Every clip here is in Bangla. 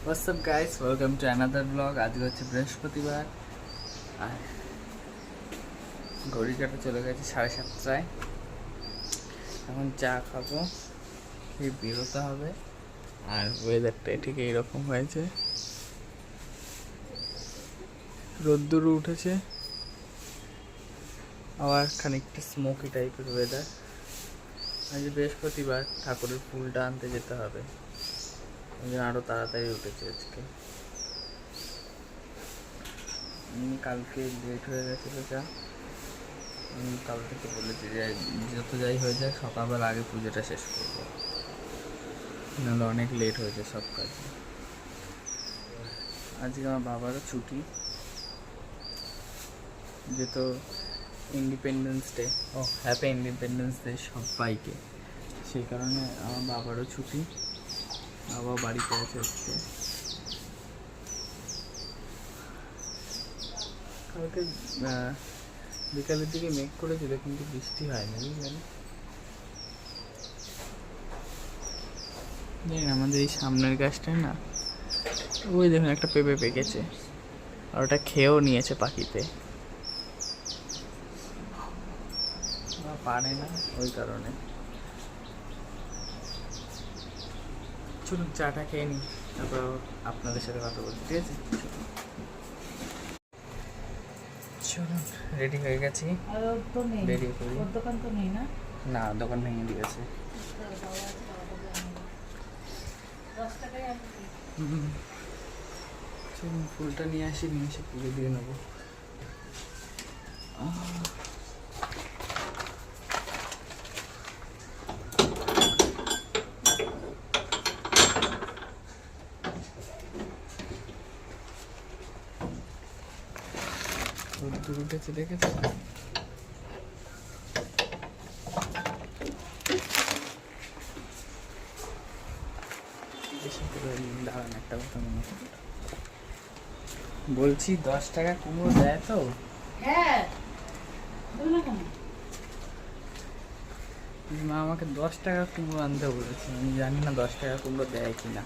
What's up guys, welcome to another vlog. আজকে হচ্ছে বৃহস্পতিবার আর ঘড়ি কাটা চলে গেছে 7:30টায়। এখন চা খাবো, খেয়ে বেরোতে হবে। আর ওয়েদারটা ঠিক এইরকম হয়েছে, রোদ্দুর উঠেছে, আবার খানিকটা স্মোকি টাইপের ওয়েদার। আজ বৃহস্পতিবার, ঠাকুরের ফুলটা আনতে যেতে হবে, ওই জন্য আরও তাড়াতাড়ি উঠেছে আজকে। কালকে লেট হয়ে গেছিলো যা, আমি কাল থেকে বলেছি যে যত যাই হয়ে যায় সকালবেলা আগে পুজোটা শেষ করবো, নাহলে অনেক লেট হয়েছে সব কাজে। আজকে আমার বাবারও ছুটি, যেহেতু independence day, happy independence day সবাইকে, সেই কারণে আমার বাবারও ছুটি, বাবা বাড়িতে আছে আজকে। কালকে বিকালের দিকে মেঘ করেছিল কিন্তু বৃষ্টি হয়নি, বুঝলেন। আমাদের এই সামনের গাছটায় না, ওই দেখুন একটা পেঁপে পেকেছে, আর ওটা খেয়েও নিয়েছে পাখিতে, পারে না ওই কারণে। চলুন চাটা খেয়ে নিই, তারপর আপনাদের সাথে কথা বলছি, ঠিক আছে। চলুন, রেডি হয়ে গেছি, বেরিয়ে পড়ি। দোকান তো নেই না? না, দোকান ভেঙে দিয়েছে। চলুন ফুলটা নিয়ে আসি, নিয়ে এসে পুজো দিয়ে নেবো। রোদ্দুর উঠেছে, দেখেছো? দাঁড়ান, একটা কথা মনে করো, বলছি 10 টাকা কুমড়ো দেয় তো? হ্যাঁ, মা আমাকে 10 টাকা কুমড়ো আনতে বলেছে, আমি জানি না 10 টাকা কুমড়ো দেয় কিনা।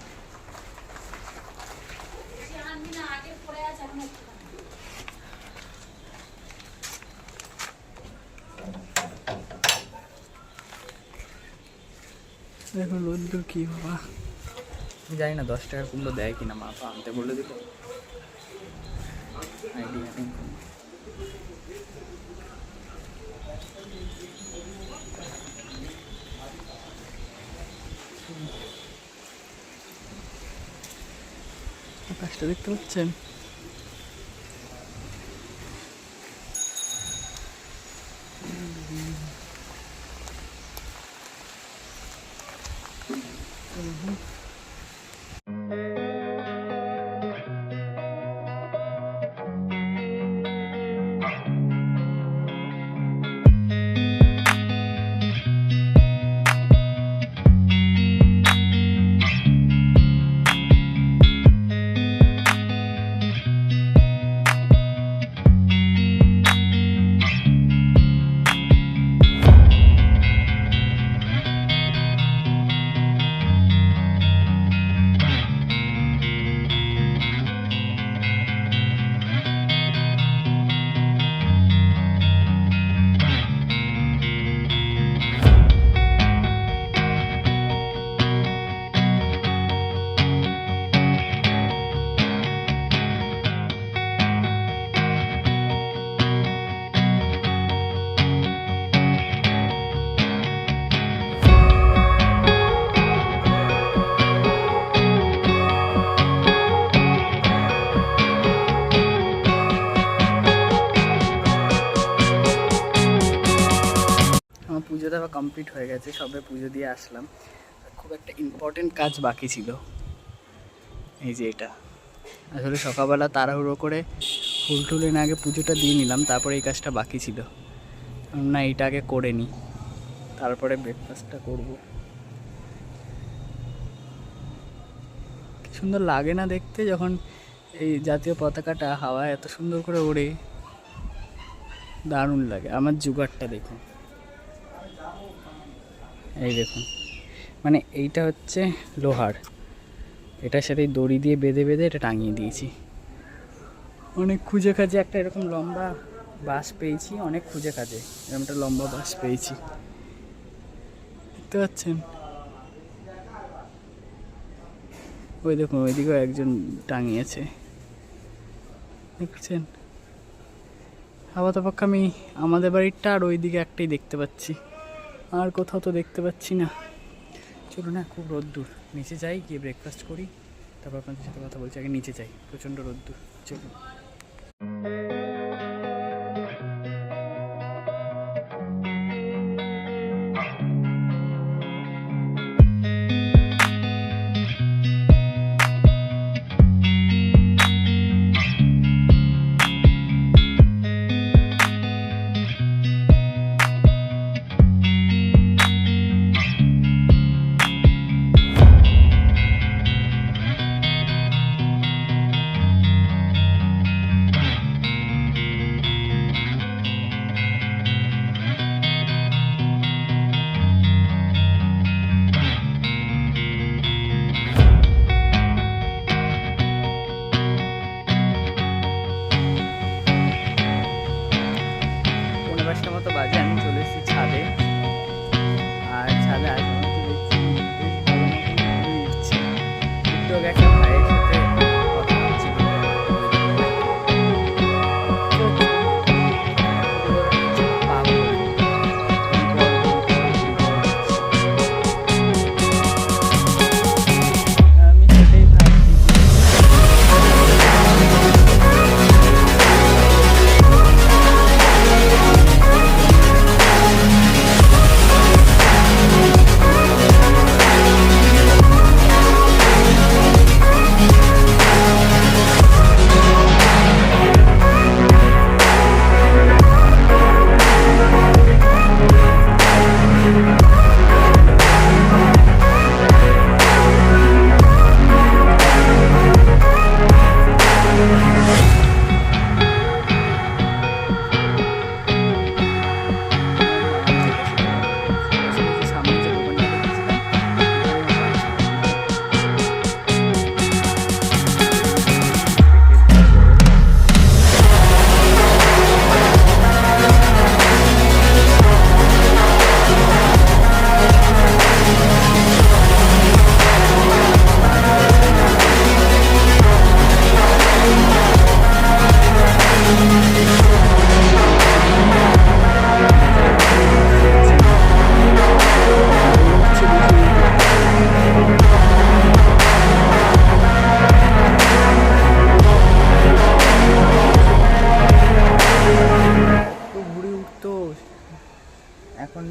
দেখো রোদ্দুর কি বাবা, আমি জানি না 10 টাকা কুমড়ো দেয় কিনা, মা তো আনতে বলে দিল। আইডিয়া নেই। আকাশটা দেখতে পাচ্ছেন? পুজোটা কমপ্লিট হয়ে গেছে, সবে পুজো দিয়ে আসলাম। খুব একটা ইম্পর্টেন্ট কাজ বাকি ছিল, এই যে এটা। আসলে সকালবেলা তাড়াহুড়ো করে ফুল টুল এনে আগে পুজোটা দিয়ে নিলাম, তারপরে এই কাজটা বাকি ছিল না, এইটা আগে করে নিই, তারপরে ব্রেকফাস্টটা করব। কি সুন্দর লাগে না দেখতে, যখন এই জাতীয় পতাকাটা হাওয়ায় এত সুন্দর করে ওড়ে, দারুণ লাগে। আমার জুগাড়টা দেখুন, এই দেখুন, মানে এইটা হচ্ছে লোহার, এটার সাথে দড়ি দিয়ে বেঁধে বেঁধে এটা টাঙিয়ে দিয়েছি। অনেক খুঁজে খাজে একটা এরকম লম্বা বাঁশ পেয়েছি, অনেক খুঁজে খাজে এরকম একটা লম্বা বাঁশ পেয়েছি, দেখতে পাচ্ছেন? ওই দেখুন ওইদিকেও একজন টাঙিয়েছে, দেখছেন? আপাতপক্ষে আমি আমাদের বাড়িরটা আর ওইদিকে একটাই দেখতে পাচ্ছি, আর কোথাও তো দেখতে পাচ্ছি না। চলুন না, খুব রোদ্দুর, নিচে যাই, গিয়ে ব্রেকফাস্ট করি, তারপর আপনাদের সাথে কথা বলছি। আগে নিচে যাই, প্রচণ্ড রোদ্দুর। চলুন। পাঁচটা মতো বাজে, আমি চলে এসেছি ছাদে। আর ছাদে আসার মতো দেখছি বেশ ভালো মতন ঘুরে উঠছে। একটু আগে একটা ভাইয়ের সাথে কথা হচ্ছিল, আমি সেটাই ভাবছি। এখন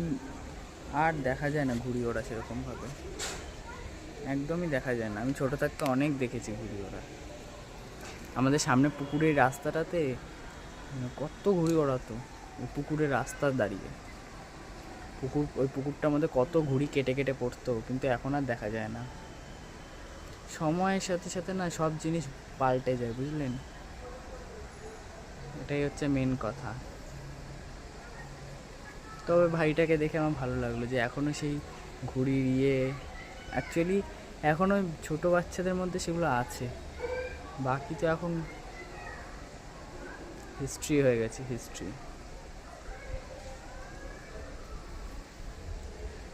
আর দেখা যায় না ঘুড়ি ওড়া সেরকমভাবে, একদমই দেখা যায় না। আমি ছোটো থাকতে অনেক দেখেছি ঘুড়ি ওড়া। আমাদের সামনে পুকুরের রাস্তাটাতে কত ঘুড়ি ওড়াতো, ওই পুকুরের রাস্তা দাঁড়িয়ে। ওই পুকুরটার মধ্যে কত ঘুড়ি কেটে কেটে পড়তো, কিন্তু এখন আর দেখা যায় না। সময়ের সাথে সাথে না সব জিনিস পাল্টে যায়, বুঝলেন? এটাই হচ্ছে মেন কথা। তবে ভাইটাকে দেখে আমার ভালো লাগলো যে এখনও সেই ঘুড়ির অ্যাকচুয়ালি এখনও ছোটো বাচ্চাদের মধ্যে সেগুলো আছে, বাকি তো এখন হিস্ট্রি হয়ে গেছে, হিস্ট্রি।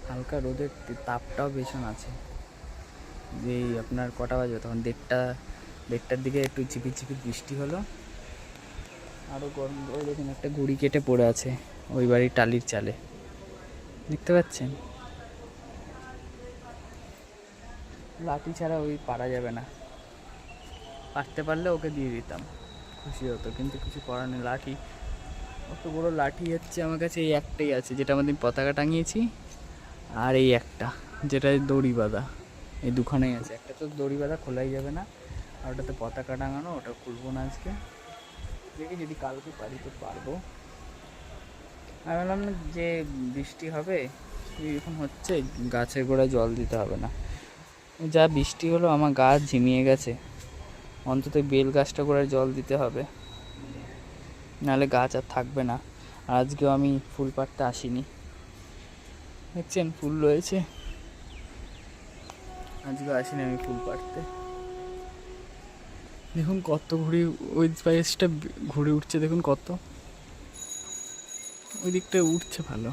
হালকা রোদের তাপটাও ভীষণ আছে। যে আপনার কটা বাজবে তখন, দেড়টার দিকে একটু ঝিপির ঝিপির বৃষ্টি হলো, আরও গরম। ওই দেখুন একটা ঘুড়ি কেটে পড়ে আছে ওই বাড়ির টালির চালে, দেখতে পাচ্ছেন? লাঠি ছাড়া ওই পারা যাবে না, পারতে পারলে ওকে দিয়ে দিতাম, খুশি হতো, কিন্তু কিছু করার নেই। লাঠি, অত বড় লাঠি হচ্ছে আমার কাছে এই একটাই আছে, যেটা আমাদের পতাকা টাঙিয়েছি, আর এই একটা যেটা দড়ি বাঁধা, এই দুখানেই আছে। একটা তো দড়ি বাঁধা খোলাই যাবে না, আর ওটাতে পতাকা টাঙানো, ওটা খুলবো না আজকে, দেখি যদি কালকে পারি তো পারবো। আমি বললাম না যে বৃষ্টি হবে, এখন হচ্ছে গাছের গোড়ায় জল দিতে হবে না। যা বৃষ্টি হলো আমার গাছ ঝিমিয়ে গেছে, অন্তত বেল গাছটা গোড়ায় জল দিতে হবে, নাহলে গাছ আর থাকবে না। আর আজকেও আমি ফুল পাড়তে আসিনি, দেখছেন ফুল রয়েছে, আজকেও আসিনি আমি ফুল পাড়তে। দেখুন কত ঘুড়ি, ওই স্পাইসটা ঘুরে উঠছে, দেখুন কত ওই দিকটা উঠছে ভালো।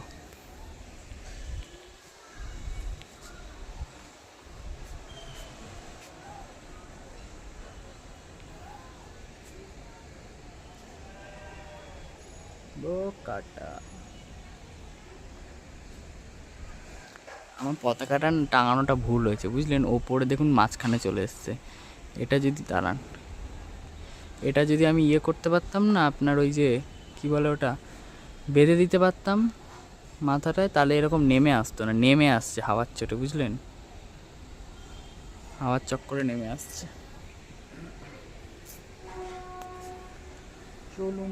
কাটা আমার পতাকাটা টাঙানোটা ভুল হয়েছে বুঝলেন, ওপরে দেখুন মাঝখানে চলে এসছে। এটা যদি দাঁড়ান, এটা যদি আমি ইয়ে করতে পারতাম না, আপনার ওই যে কি বলে ওটা, বেঁধে দিতে পারতাম মাথাটায়, তাহলে এরকম নেমে আসতো না। নেমে আসছে হাওয়ার চোটে বুঝলেন, হাওয়ার চক্করে নেমে আসছে। চলুন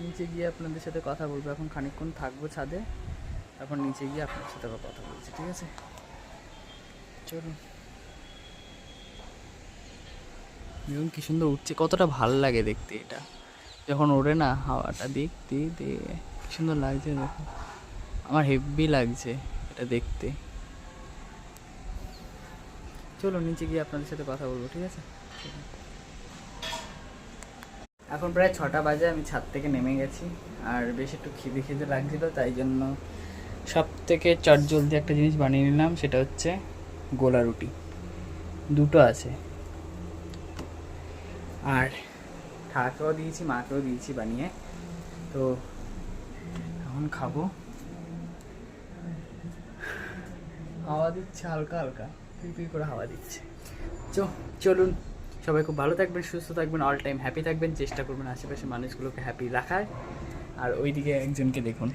নিচে গিয়ে আপনাদের সাথে কথা বলবো, এখন খানিকক্ষণ থাকবো ছাদে, তারপর নিচে গিয়ে আপনার সাথে আবার কথা বলছি, ঠিক আছে? চলুন। দেখুন কি সুন্দর উঠছে, কতটা ভাল লাগে দেখতে এটা যখন ওড়ে না, হাওয়াটা দেখতে কি সুন্দর লাগছে দেখো, আমার হেভি লাগছে এটা দেখতে। চলো নিচে গিয়ে আপনাদের সাথে কথা বলবো, ঠিক আছে? এখন প্রায় 6টা বাজে, আমি ছাদ থেকে নেমে গেছি, আর বেশ একটু খিদে খিদে লাগছিল, তাই জন্য সব থেকে চটজলদি একটা জিনিস বানিয়ে নিলাম, সেটা হচ্ছে গোলা রুটি। দুটো আছে, আর ঠাকেও দিয়েছি, মাকেও দিয়েছি বানিয়ে, তো এখন খাবো। হাওয়া দিচ্ছে হালকা হালকা, পিপি করে হাওয়া দিচ্ছে। চলুন, সবাই খুব ভালো থাকবেন, সুস্থ থাকবেন, অল টাইম হ্যাপি থাকবেন, চেষ্টা করবেন আশেপাশে মানুষগুলোকে হ্যাপি রাখার। আর ওইদিকে একজনকে দেখুন,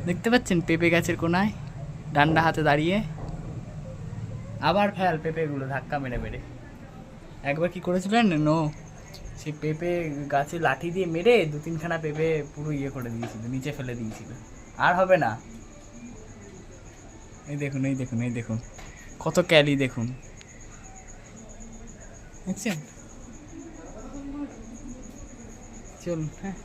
দেখতে পাচ্ছেন পেঁপে গাছের কোনায় ডান্ডা হাতে দাঁড়িয়ে, আবার ফেল পেঁপেগুলো ধাক্কা মেরে মেরে। একবার কি করেছিলেন নো, সেই পেঁপে গাছে লাঠি দিয়ে মেরে 2-3খানা পেঁপে পুরো ইয়ে করে দিয়েছিল, নিচে ফেলে দিয়েছিল। আর হবে না। এই দেখুন এই দেখুন এই দেখুন কত ক্যালি দেখুন, দেখছেন? চলুন, হ্যাঁ।